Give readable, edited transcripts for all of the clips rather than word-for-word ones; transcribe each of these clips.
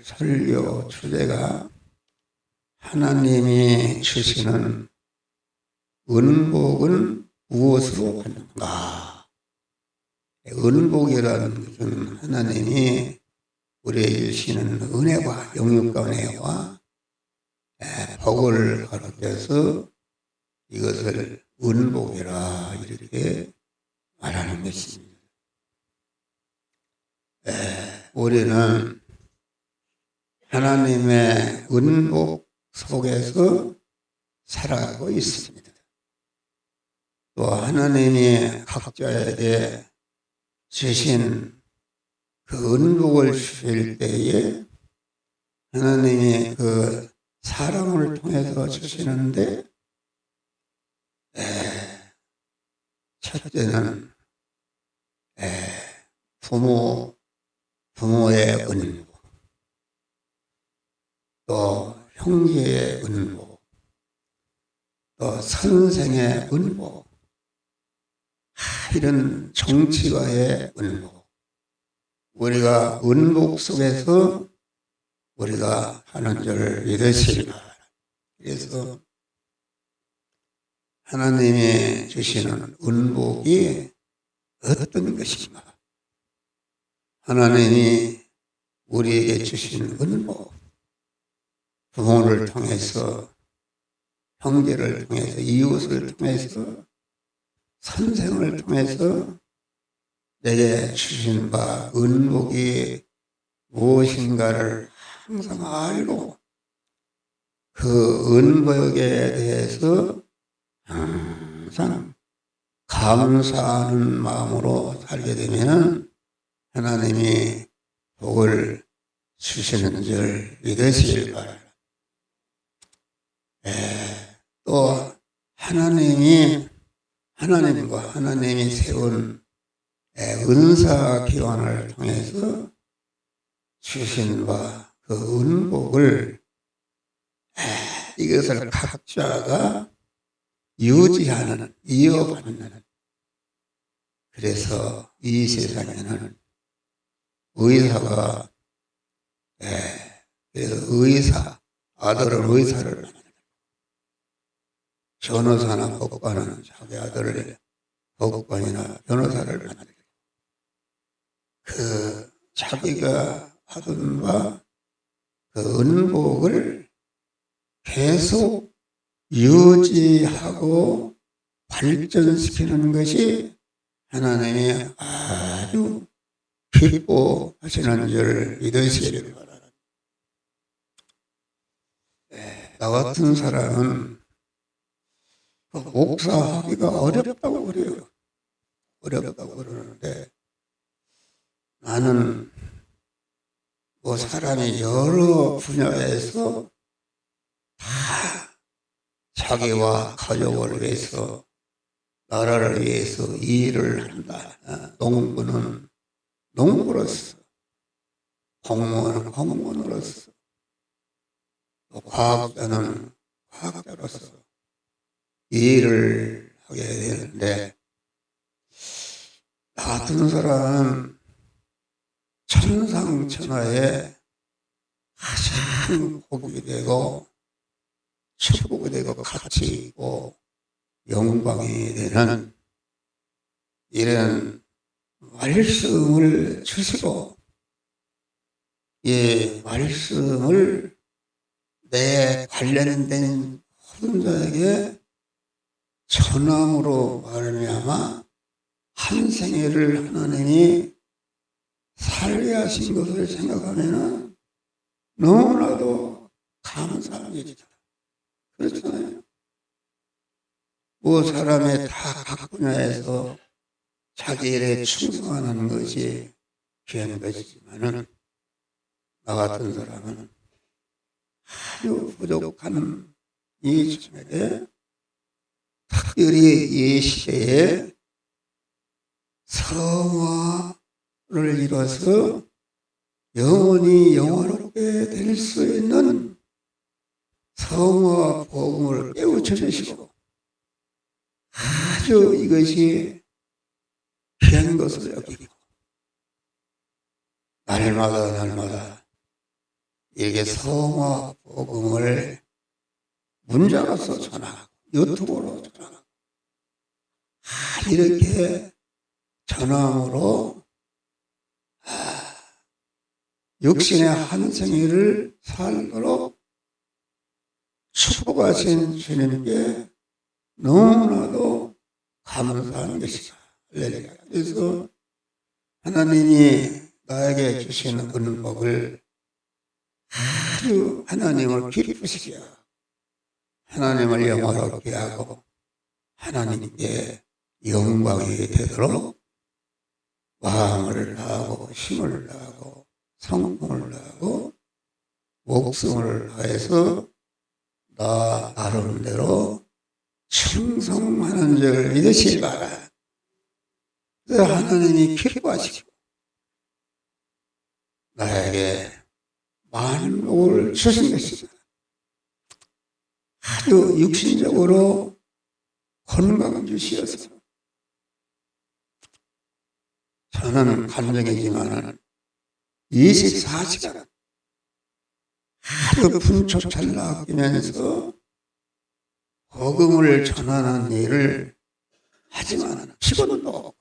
오늘 설교 주제가 하나님이 주시는 은복은 무엇으로 받는가? 은복이라는 것은 하나님이 우리에게 주시는 은혜와 영육과 은혜와 복을 가르쳐서 이것을 은복이라 이렇게 말하는 것입니다. 우리는 하나님의 은복 속에서 살아가고 있습니다. 또 하나님이 각자에게 주신 그 은복을 주실 때에 하나님이 그 사람을 통해서 주시는데 첫째는 부모의 은복, 또 형제의 은복, 또 선생의 은복, 이런 정치가의 은복. 우리가 은복 속에서 우리가 하는 줄 믿으시기 바랍니다. 그래서 하나님이 주시는 은복이 어떤 것인가? 하나님이 우리에게 주신 은복, 부모를 통해서, 형제를 통해서, 이웃을 통해서, 선생을 통해서 내게 주신 바 은복이 무엇인가를 항상 알고 그 은복에 대해서 항상 감사하는 마음으로 살게 되면 하나님이 복을 주시는 줄 믿으시길 바랍니다. 또 하나님과 하나님이 세운 은사 기관을 통해서 주신 바 그 은복을 이것을 각자가 유지하는, 이어받는. 그래서 이 세상에는 의사가 그래서 아들은 의사를 만들고 변호사나 법관은 자기 아들을 법관이나 변호사를 만들고 그 자기가 하던 바 그 은복을 계속 유지하고 발전시키는 것이 하나님이 아주 기뻐하시는 줄 믿으시기를 바랍니다. 나 같은 사람은 목사하기가 어렵다고 그래요. 어렵다고 그러는데 나는 사람이 여러 분야에서 다 자기와 가족을 위해서, 나라를 위해서 일을 한다. 농부는 농부로서, 공무원은 공무원으로서, 또 과학자는 과학자로서 일을 하게 되는데 나 같은 사람은 천상천하에 가장 복이 되고 축복이 되고 가치이고 영광이 되는 이런 말씀을 주시고 이 말씀을 내 관련된 모든 자에게 전함으로 말미암아 한 생애를 하나님이 살게 하신 것을 생각하면 너무나도 감사한 일이다. 그렇잖아요. 사람의 다 각 분야에서 자기 일에 충성하는 것이 귀한 것이지만은 나 같은 사람은 아주 부족한 이 중에 특별히 이 시대에 성화를 이뤄서 영원히 영화롭게 될 수 있는 성화 복음을 깨우쳐 주시고 아주 이것이 귀한 것을 여기고 날마다 이렇게 성화 복음을 문자로서 전하고 유튜브로 전하고 이렇게 전함으로 육신의 한 생일을 살도록 축복하신 주님께 너무나도 감사한 것이다. 그래서 하나님이 나에게 주시는 은복을 아주 하나님을 기쁘시게 하고 하나님을 영화롭게 하고 하나님께 영광이 되도록 마음을 다하고 힘을 다하고 성품을 다하고 목숨을 다해서 나 나름대로 충성하는 줄 믿으시기 바라. 하나님이 기뻐하시고 나에게 만복을 주신 것입니다. 아주 육신적으로 건강 주시어서 저는 감정이지만 24시간 아주 분초 찰나 아끼면서 복음을 전하는 일을 하지만 피곤도 없고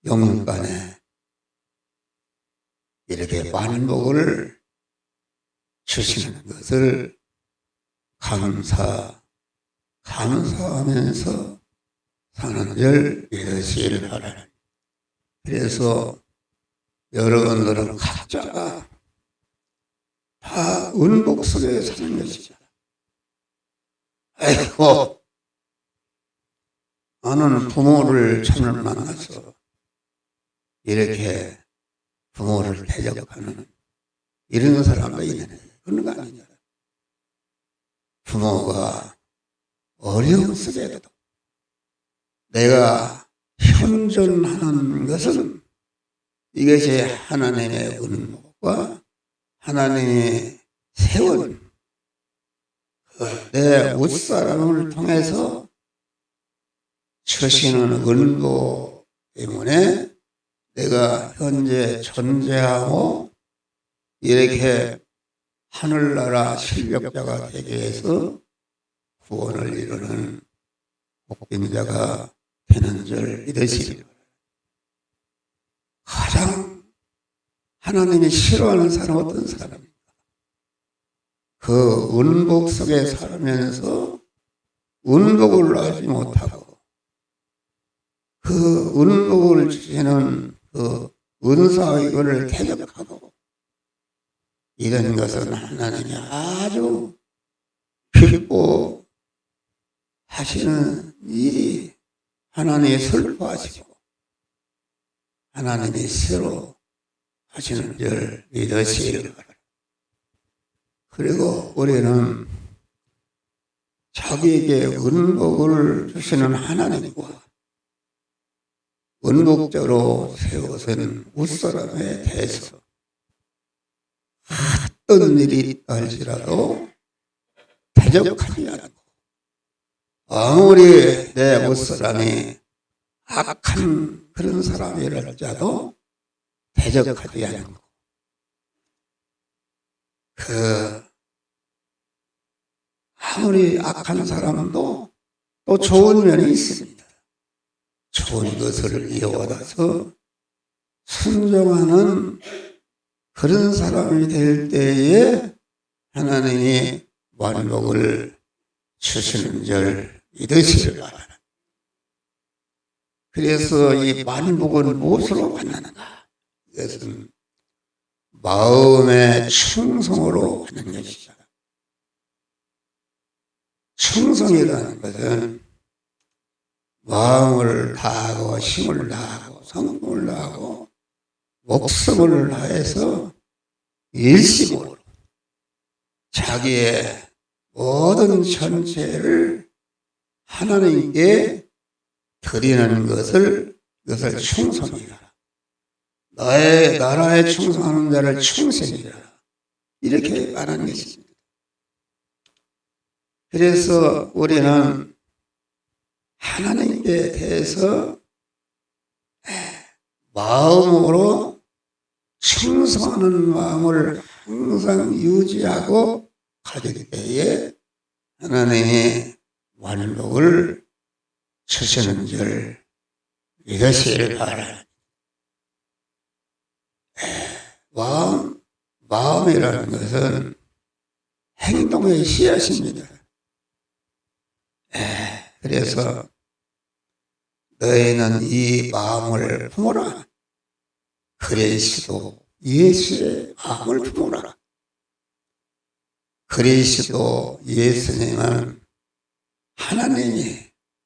영육간에 이렇게 만복을 주시는 것을 감사하면서 사는 줄 믿으시길 바랍니다. 그래서 여러분들은 각자가 다 은복 속에 사는 것이죠. 아이고, 나는 부모를 처음 만나서 이렇게 부모를 대적하는 이런 사람도 있는데 그런 거 아니냐. 부모가 어려움 속에도 내가 현존하는 것은 이것이 하나님의 은복과 하나님이 세운 내 웃사람을 통해서 주시는 은복 때문에 내가 현재 존재하고 이렇게 하늘나라 실력자가 되기 위해서 구원을 이루는 복된자가 되는 줄 믿으시기 바랍니다. 가장 하나님이 싫어하는 사람은 어떤 사람입니까? 그 은복 속에 살면서 은복을 하지 못하고 그 은복을 주시는 그 은사의를 대적하고 이런 것은 하나님이 아주 기뻐하시는 일이 하나님이 슬퍼하시고 하나님이 싫어하시는 줄 믿으시기 바랍니다. 그리고 우리는 자기에게 은복을 주시는 하나님과 은복적으로 세우신 웃사람에 대해서 어떤 일이 있다 할지라도 대적하지 않고 아무리 내 웃사람이 악한 그런 사람이랄지라도 대적하지 않고 아무리 악한 사람도 또 좋은 면이 있습니다. 좋은 것을 이어받아서 순종하는 그런 사람이 될 때에 하나님이 만복을 주시는 줄 믿으시길 바랍니다. 그래서 이 만복은 무엇으로 받는가? 이것은 마음의 충성으로 하는 것이죠. 충성이라는 것은 마음을 다하고 힘을 다하고 성품을 다하고 목숨을 다해서 일심으로 자기의 모든 전체를 하나님께 드리는 것을 충성이라. 나의 나라에 충성하는 자를 충성이라. 이렇게 말하는 것입니다. 그래서 우리는 하나님께 대해서 마음으로 충성하는 사랑하는 마음을 항상 유지하고 가질 때에 하나님이 완복을 주시는 줄 믿으시길 바랍니다. 마음이라는 것은 행동의 씨앗입니다. 그래서 너희는 이 마음을 품어라. 그리스도 예수의 마음을 품어라. 그리스도 예수님은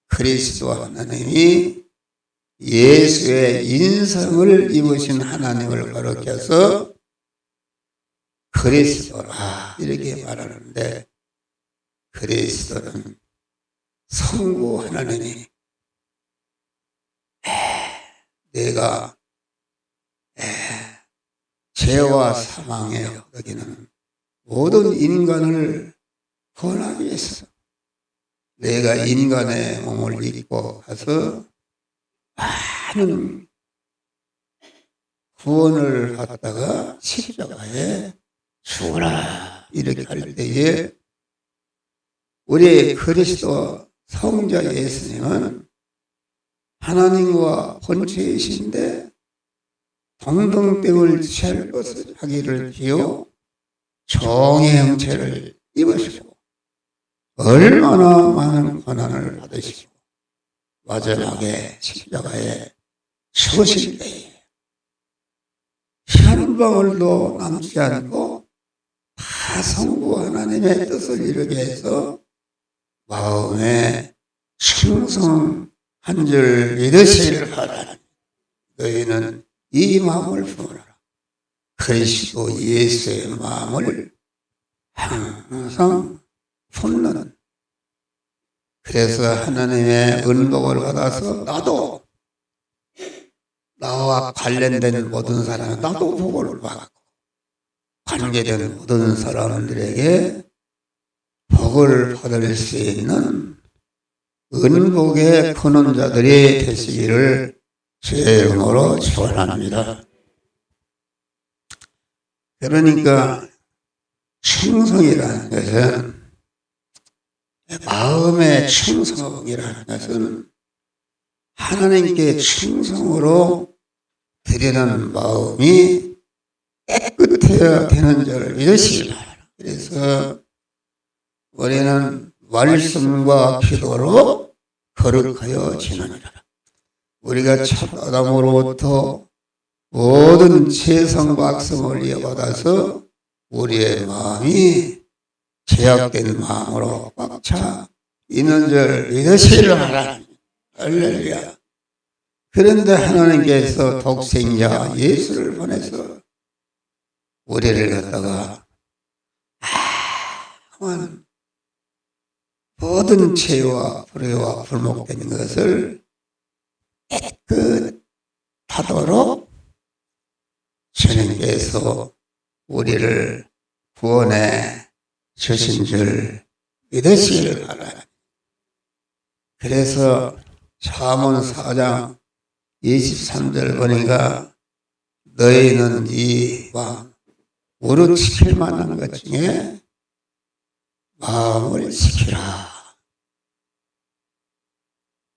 그리스도 하나님이 예수의 인성을 입으신 하나님을 가리켜서 그리스도라 이렇게 말하는데, 그리스도는 성부 하나님이 내가 죄와 사망에 여기는 모든 인간을 구원하기 위해서 내가 인간의 몸을 입고 가서 많은 구원을 받다가 십자가에 죽어라 이렇게 할 때에 우리 그리스도 성자 예수님은 하나님과 본체이신데 동등됨을 취할 것을 자기를 비워 종의 형체를 입으시고 얼마나 많은 고난을 받으시고 마지막에 십자가에 죽으실 때에 한 방울도 남지 않고 다 성부 하나님의 뜻을 이루게 해서 마음에 충성한 줄 믿으시길 바라니 너희는 이 마음을 품어라. 그리스도 예수의 마음을 항상 품는, 그래서 하나님의 은복을 받아서 나도 나와 관련된 모든 사람, 나도 복을 받고 관계된 모든 사람들에게 복을 받을 수 있는 은복의 근원자들이 되시기를 주의 이름으로 축원합니다. 그러니까 충성이라는 것은, 마음의 충성이라는 것은 하나님께 충성으로 드리는 마음이 깨끗해야 되는 줄 믿으시기 바랍니다. 그래서 우리는 말씀과 기도로 거룩하여 지느니라. 우리가 첫 아담으로부터 모든 죄성과 악성을 이어받아서 우리의 마음이 죄악된 마음으로 꽉 차 있는 줄 믿으시길 바랍니다. 할렐루야. 그런데 하나님께서 독생자 예수를 보내서 우리를 갖다가 모든 죄와 불의와 불목된 것을 깨끗하도록 주님께서 우리를 구원해 주신 줄 믿으시길 바랍니다. 그래서 잠언 4장 23절 보니까 너희는 이 마음 무릇 지킬 만한 것 중에 마음을 지키라.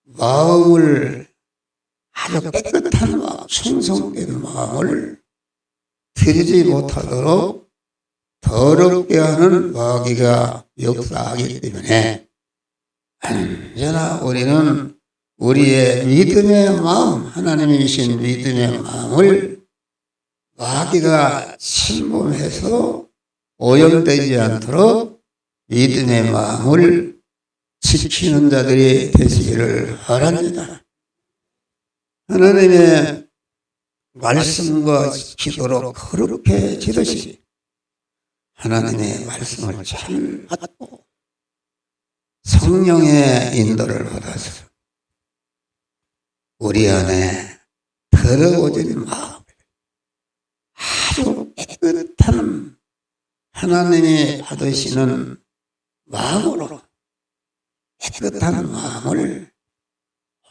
마음을 아주 깨끗한 마음, 충성된 마음을 들이지 못하도록 더럽게 하는 마귀가 역사하기 때문에 언제나 우리는 우리의 믿음의 마음, 하나님이신 믿음의 마음을 마귀가 침범해서 오염되지 않도록 믿음의 마음을 지키는 자들이 되시기를 바랍니다. 하나님의 말씀과 기도로 거룩해지듯이 하나님의 말씀을 잘 받고 성령의 인도를 받아서 우리 안에 더러워진 마음을 아주 깨끗한 하나님이 받으시는 마음으로 깨끗한 마음을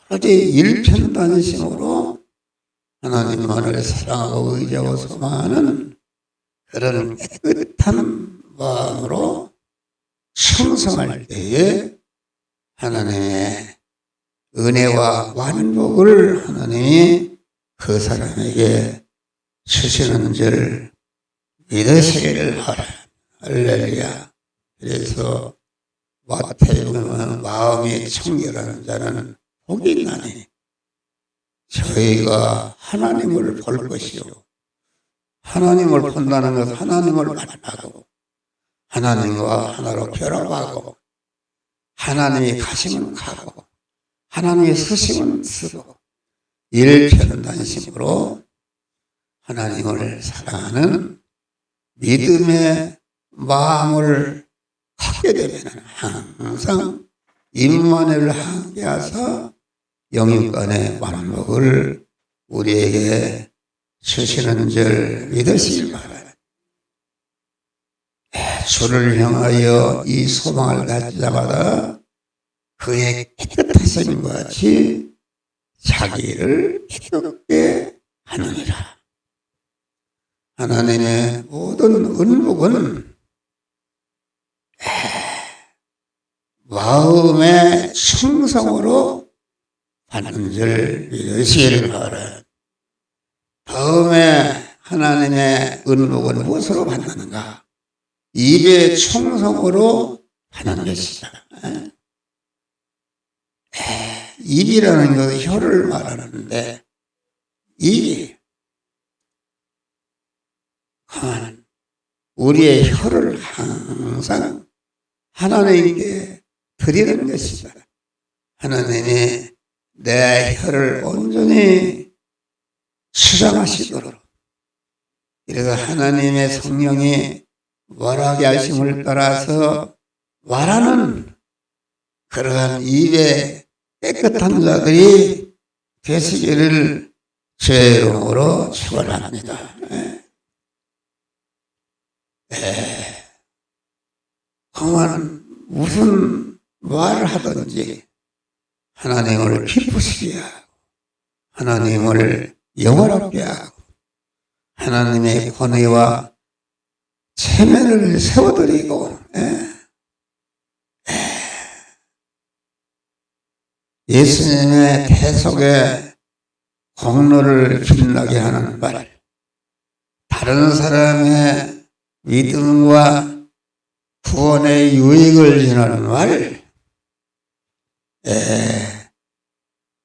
오로지 일편단심으로 하나님만을 사랑하고 의지하고 소망하는 그런 깨끗한 마음으로 충성할 때에 하나님의 은혜와 완복을 하나님이 그 사람에게 주시는 줄 믿으시기를 하라. 할렐루야. 그래서 마태복음은 마음이 청결한 자는 복이 있나니 저희가 하나님을 볼 것이요. 하나님을 본다는 것은 하나님을 만나고 하나님과 하나로 결합하고 하나님이 가시면 가고 하나님이 쓰시면 쓰고 일편단심으로 하나님을 사랑하는 믿음의 마음을 갖게 되면 항상 임마누엘을 함께 하사 영육간의 완복을 우리에게 주시는 줄 믿으시기 바랍니다. 주를 향하여 이 소망을 가지자마자 그의 깨끗하심과 같이 자기를 깨끗게 하느니라. 하나님의 모든 은복은 마음의 충성으로 받는 줄 믿으시기를 바랍니다. 다음에 하나님의 은복은 무엇으로 받는가? 입의 충성으로 받는 것이다. 입이라는 것은 혀를 말하는데 입이 우리의 혀를 항상 하나님께 드리는 것이다. 하나님이 내 혀를 온전히 수장하시도록 그래서 하나님의 성령이 말하게 하심을 따라서 말하는 그러한 입의 깨끗한 자들이 되시기를 주의 이름으로 축원합니다. 그만 무슨 말을 하든지 하나님을 기쁘시게 하고 하나님을 영원하게 하고 하나님의 권위와 체면을 세워드리고 예수님의 계속의 공로를 빛나게 하는 말, 다른 사람의 믿음과 구원의 유익을 전하는 말,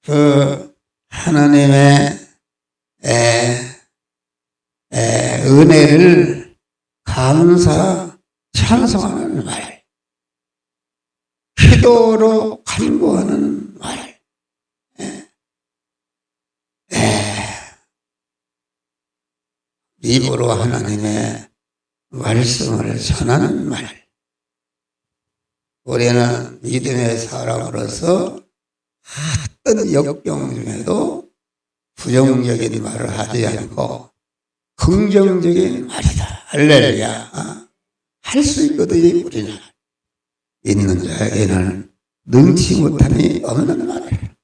그 하나님의 은혜를 감사 찬송하는 말, 기도로 간구하는 말, 입으로 하나님의 말씀을 전하는 말. 우리는 믿음의 사람으로서 어떤 역경 중에도 부정적인 말을 하지 않고 긍정적인 말이다. 할렐루야. 할 수 있거든. 우리는 있는 자에게는 능치 못함이 없는 말,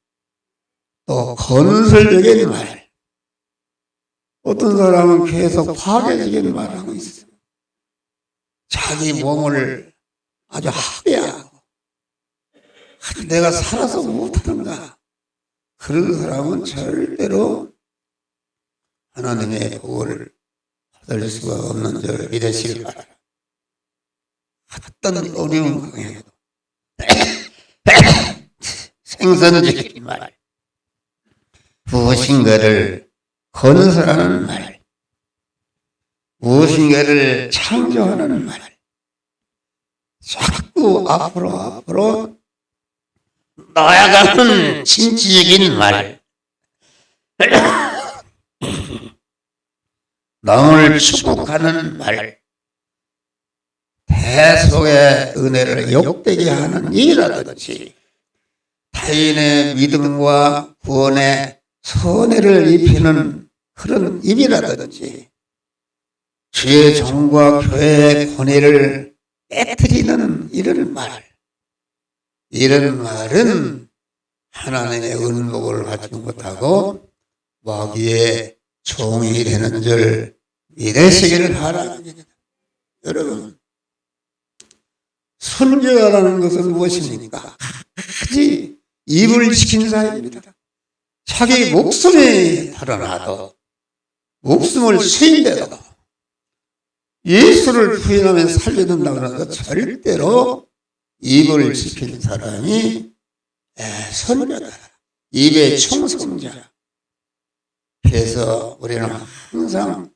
또 건설적인 말. 어떤 사람은 계속 파괴적인 말을 하고 있어요. 자기 몸을 아주 학대하고 내가 살아서 못하는가. 그런 사람은 절대로 하나님의 복을 받을 수가 없는 줄 믿으시기 바랍니다. 어떤 어려운 강에도 생선적인 말, 무엇인가를 건설하는 말, 무엇인가를 창조하는 말, 자꾸 앞으로 나아가는 진취적인 말, 남을 축복하는 말, 대속의 은혜를 욕되게 하는 일이라든지 타인의 믿음과 구원에 손해를 입히는 그런 입이라든지 주의 종과 교회의 권위를 깨트리는 이런 말은 하나님의 은복을 받지 못하고 마귀의 종이 되는 줄 믿으시기를 바랍니다. 여러분, 순교라는 것은 무엇입니까? 가지 입을 지킨 자입니다. 자기 목숨이 달아나도 목숨을 수인대도 예수를 부인하면 살려준다고 하는 것 절대로 입을 지킨 사람이 선녀다. 입의 충성자. 그래서 우리는 항상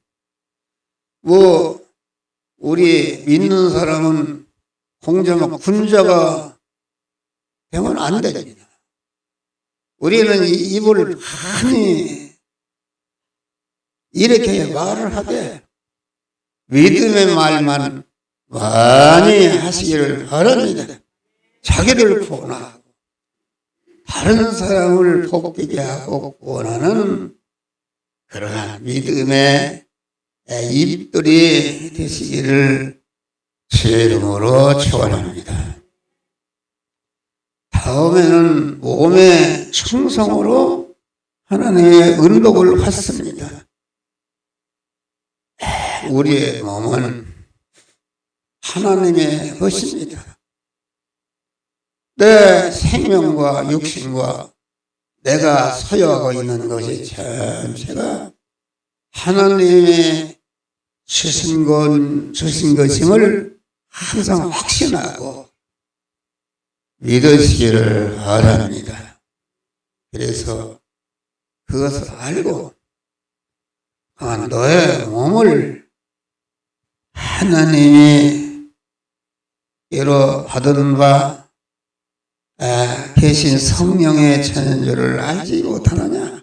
우리 믿는 사람은 공자가 군자가 되면 안 됩니다. 우리는 입을 많이 이렇게 말을 하되 믿음의 말만 많이 하시기를 바랍니다. 자기를 구원하고 다른 사람을 복되게 하고 구원하는 그러한 믿음의 입들이 되시기를 주의 이름으로 축원합니다. 다음에는 몸의 충성으로 하나님의 은복을 받습니다. 우리의 몸은 하나님의 것입니다. 내 생명과 육신과 내가 소유하고 있는 것이 전체가 하나님의 주신 것임을 항상 확신하고 믿으시기를 바랍니다. 그래서 그것을 알고 너의 몸을 하나님이 이로 받은 바 계신 성령의 천연조를 알지 못하느냐?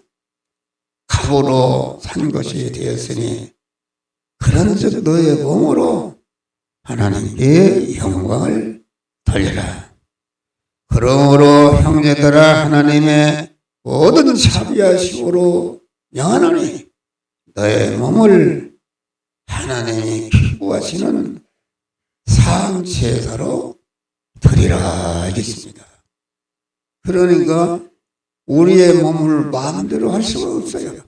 갑으로 산 것이 되었으니 그런즉 너의 몸으로 하나님께 영광을 돌리라. 그러므로 형제들아 하나님의 모든 자비하심으로 명하노니 너의 몸을 하나님이 기뻐하시는 상제사로 드리라 하겠습니다. 그러니까 우리의 몸을 마음대로 할 수가 없어요.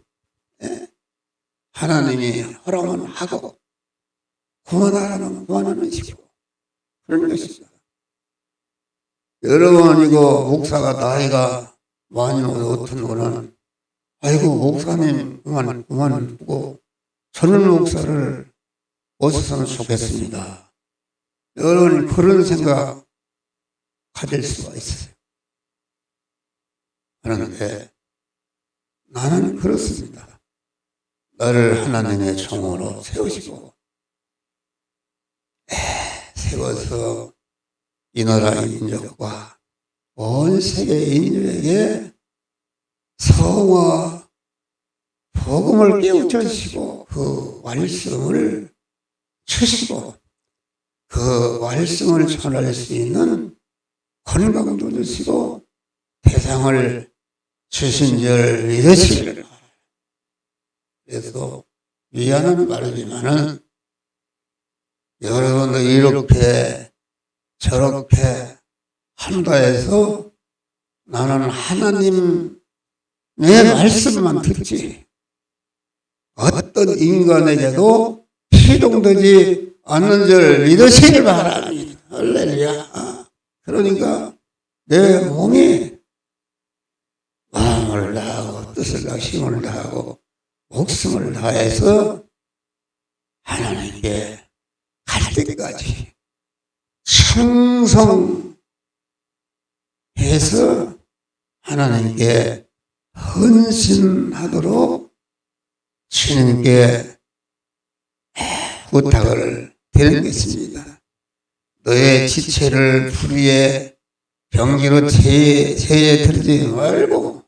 하나님이 허락은 하고 구원하라면 구원하는 식이고 그런 것입니다. 여러분 이거 목사가 나이가 많이 먹어서 어떤 거는 아이고 목사님 그만 두고 젊은 목사를 오셨으면 좋겠습니다. 여러분 그런 생각 가질 수가 있어요. 그런데 나는 그렇습니다. 너를 하나님의 종으로 세우시고 세워서 이 나라 민족과 온 세계 인류에게 성화 복음을 깨우쳐 그 말씀을 주시고 그 말씀을 전할 수 있는 건강도 주시고 대상을 주신 줄 믿으시기를. 그래서 미안한 말이지만은 여러분도 이렇게 저렇게 한다 해서 나는 하나님의 말씀만 듣지 어떤 인간에게도 시동되지 않는 줄 믿으시길 바랍니다. 할렐루야. 그러니까 내 몸이 마음을 다하고 뜻을 다하고 힘을 다하고 목숨을 다해서 하나님께 갈 때까지 충성해서 하나님께 헌신하도록 주님께 부탁을 드리겠습니다. 너의 지체를 불의에 병기로 체에 들지 말고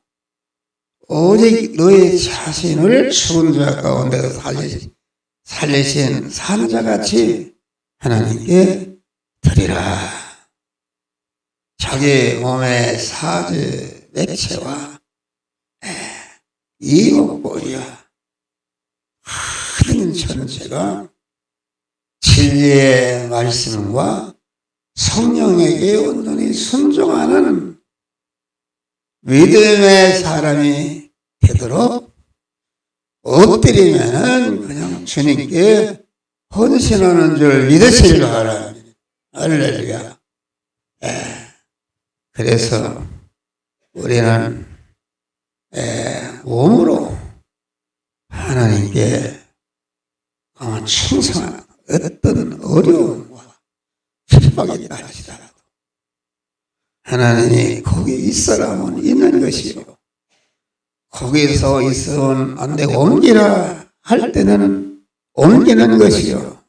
오직 너의 자신을 죽은 자 가운데서 살리신 산자같이 하나님께 드리라. 자기 몸의 사지 맥체와 이목보리와 큰 전체가 진리의 말씀과 성령에게 온전히 순종하는 믿음의 사람이 되도록 엎드리면 그냥 주님께 헌신하는 줄 믿으시기 바랍니다. 할렐루야. 그래서 우리는 몸으로 하나님께 충성하는 어떤 어려움과 핍박이 있다 할지라도 하나님이 거기 있으라면 있는 것이요, 거기서 있으면 안 되고 옮기라 할 때는 옮기는 것이요,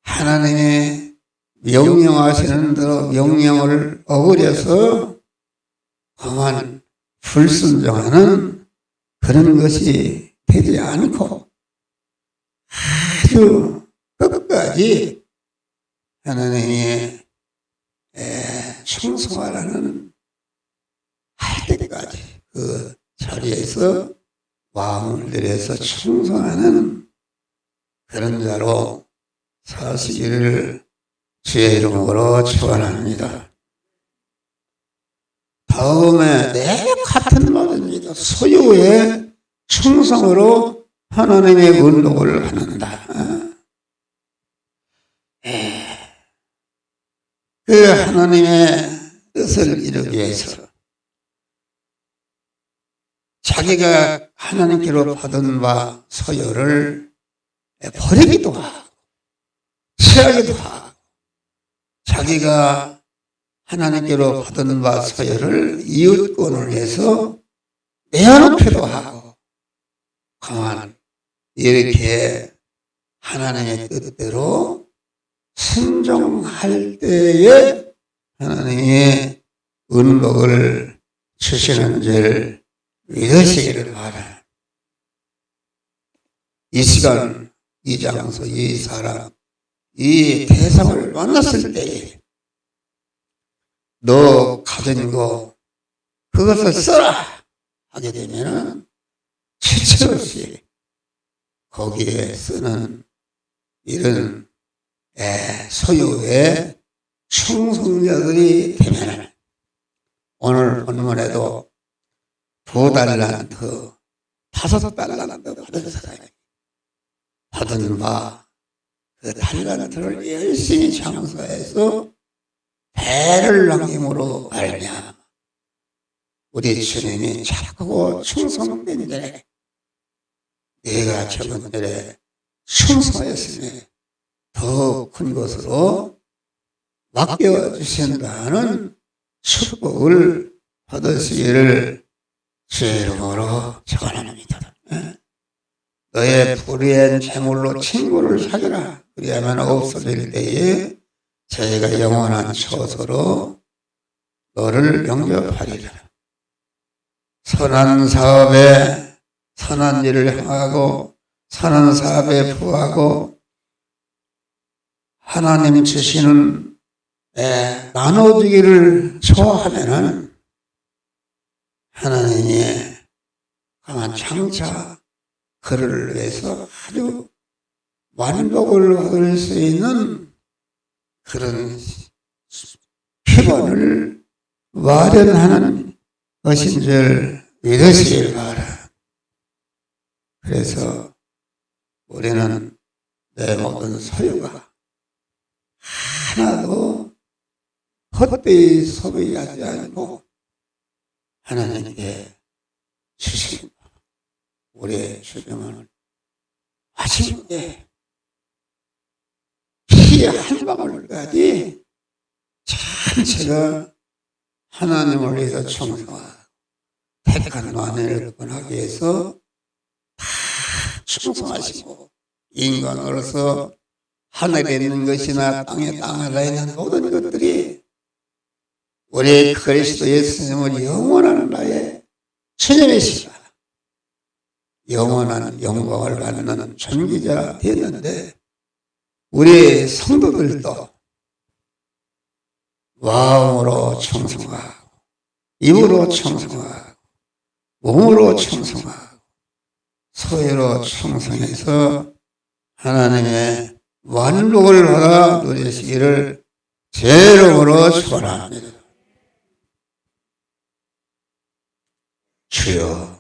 하나님의 명령하시는 대로 명령을 어그려서 그만 불순종하는 그런 것이 되지 않고 아주 끝까지 하나님의 충성하라는 할 때까지 그 자리에서 마음을 들여서 충성하는 그런 자로 사시기를 주의 이름으로 축원합니다. 다음에 내 같은 말입니다. 소유의 충성으로 하나님의 운동을 하는다. 그 하나님의 뜻을 이루기 위해서 자기가 하나님께로 받은 바 소유를 버리기도 하고 취하기도 하고, 자기가 하나님께로 받은 바 소유를 이웃권을 해서 내어놓기도 하고, 그만 이렇게 하나님의 뜻대로 순종할 때에 하나님의 은복을 주시는 줄 믿으시기를 바랍니다. 이 시간, 이 장소, 이 사람, 이 대상을 만났을 때에 너 가진 거 그것을 써라 하게 되면 지체 없이 거기에 쓰는 이런 소유의 충성자들이 되면, 오늘 본문에도 2달란트, 5달란트 받은 사람이 받은 바 그 달란트를 열심히 장사해서 배를 남김으로 말미암아 우리 주님이 착하고 충성된데 내가 저번들에 충성하였으니 더 큰 것으로 맡겨주신다는 축복을 받으시기를 주의 이름으로 축원합니다. 너의 불의한 재물로 친구를 사귀라. 그리하면 없어질 때에 저희가 영원한 처소로 너를 영접하리라. 선한 사업에 선한 일을 행하고 선한 사업에 부하고 하나님 주시는 나눠주기를 좋아하면은 하나님이 강한 장차 그를 위해서 아주 만복을 얻을 수 있는 그런 기반을 마련하는 것인 줄 믿으시길 바라. 그래서 우리는 내 모든 소유가 하나도 헛되이 소비하지 않고 하나님께 주신 우리의 주님은 마지막에 피 한 방울까지 전체가 하나님을 위해서 충성하고 택한 만인을 권하기 위해서 다 충성하시고, 인간으로서 하늘에 있는 것이나 땅에 땅에 있는 모든 것들이 우리 그리스도 예수님을 영원한 나의 주님이시다. 영원한 영광을 받는 존귀자 되었는데, 우리 성도들도 마음으로 충성하고 입으로 충성하고 몸으로 충성하고 소유로 충성해서 하나님의 만복을 받아 누리시기를 제 이름으로 축원합니다. 주여